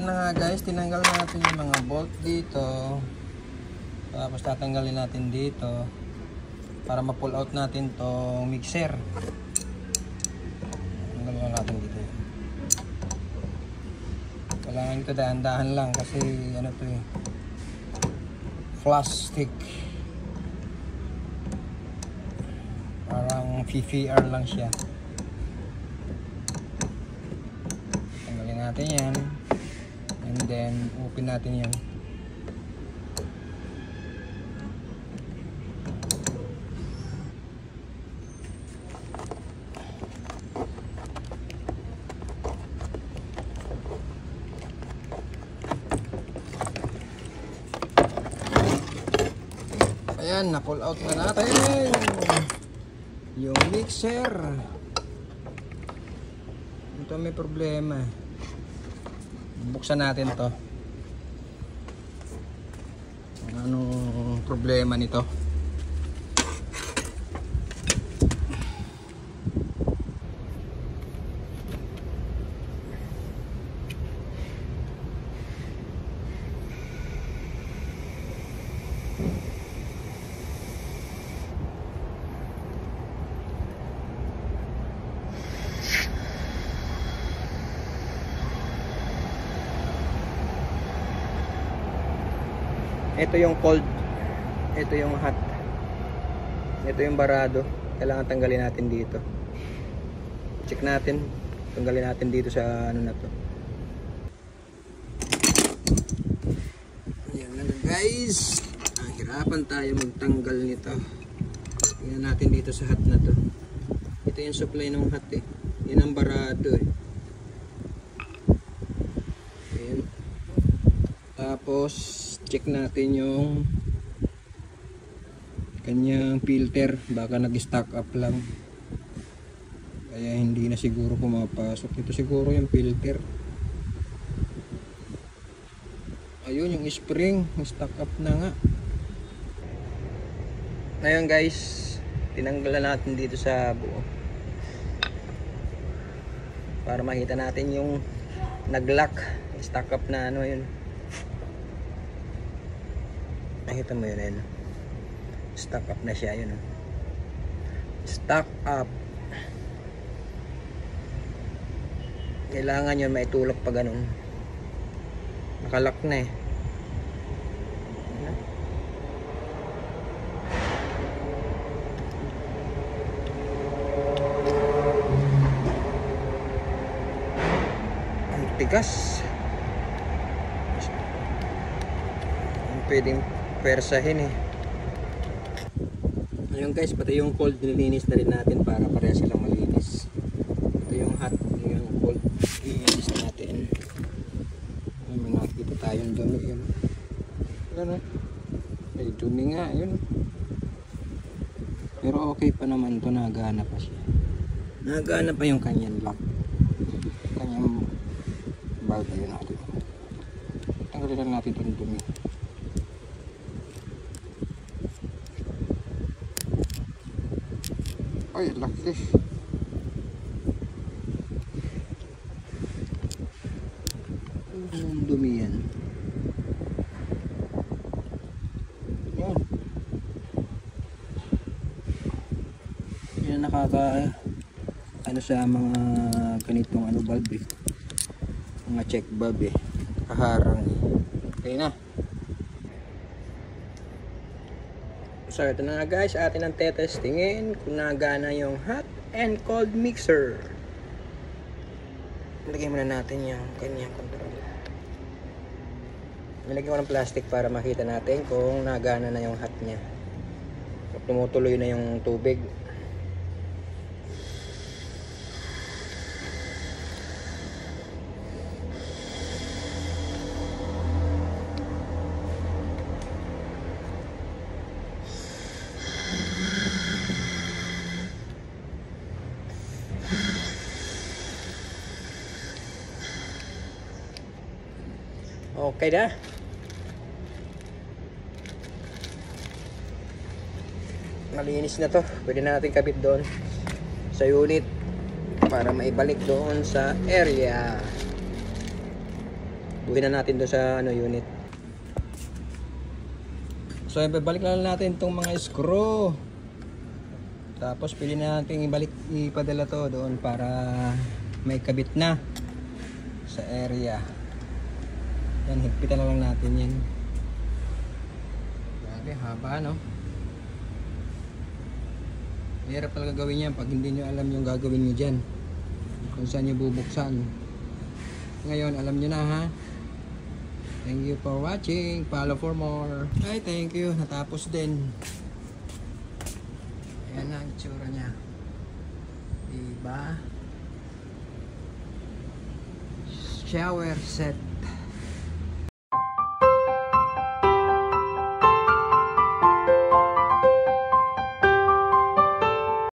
na nga guys, tinanggal natin yung mga bolt dito. Tapos tatanggalin natin dito para ma-pull out natin tong mixer. Tanggalin natin dito. Kailangan ito dahan-dahan lang kasi ano to eh, plastic. Parang VCR lang siya. Tanggalin natin yan. And then open natin yan. Ayan, na-pull out na natin yung mixer. Ito may problema. Buksan natin to. Anong problema nito? Ito yung cold, ito yung hot, ito yung barado. Kailangan tanggalin natin dito. Check natin, tanggalin natin dito sa ano na to. Ayan lang guys, hirapan tayo magtanggal nito. Tingnan natin dito sa hot na to. Ito yung supply ng hot eh, yan ang barado eh. Ayan. Tapos check natin yung kanyang filter, baka nag-stock up lang kaya hindi na siguro pumapasok. Ito siguro yung filter. Ayun yung spring, stock up na nga. Ngayon guys, tinanggalan natin dito sa buo para makita natin yung nag-lock, stock up na ano yun. Nakita mo yun, stock up na siya, yun stock up. Kailangan yun maitulak pa ganun, nakalock na eh. Ang tigas, pwedeng persahin eh. Ayun guys, pati yung cold nilinis na rin natin para pareha silang malinis. Ito yung hot, yung cold nilinis natin. May nakikita tayong dumi yun. Ano? May dumi nga yun. Pero okay pa naman to, nagana pa siya. Nagana pa yung kanyang lock, kanyang valve. Yun natin. Tanggalin lang natin itong dumi. Ay, laki. Ang dumi yan. Yan. Yan nakaka ano sa mga ganitong ano valve eh. Mga check valve eh. Kaharang eh. Okay na. So ito na nga guys, atin ang tetestingin kung nagana yung hot and cold mixer. Lagay muna natin yung kanyang control. Nilagyan ko ng plastic para makita natin kung nagana na yung hot niya. Kung tumutuloy na yung tubig. Okay na. Malinis na to. Pwede na natin kabit doon sa unit para maibalik doon sa area. Buhin na natin doon sa ano, unit. So, ibalik lang natin itong mga screw. Tapos, pili na natin ipadala to doon para may kabit na sa area. Yan, higpitan na lang natin yan. Grabe, haba, no? Mahirap talaga gawin yan pag hindi nyo alam yung gagawin nyo dyan. Kung saan nyo bubuksan. Ngayon, alam nyo na, ha? Thank you for watching. Follow for more. Ay, thank you. Natapos din. Ayan na ang itsura niya. Diba? Shower set.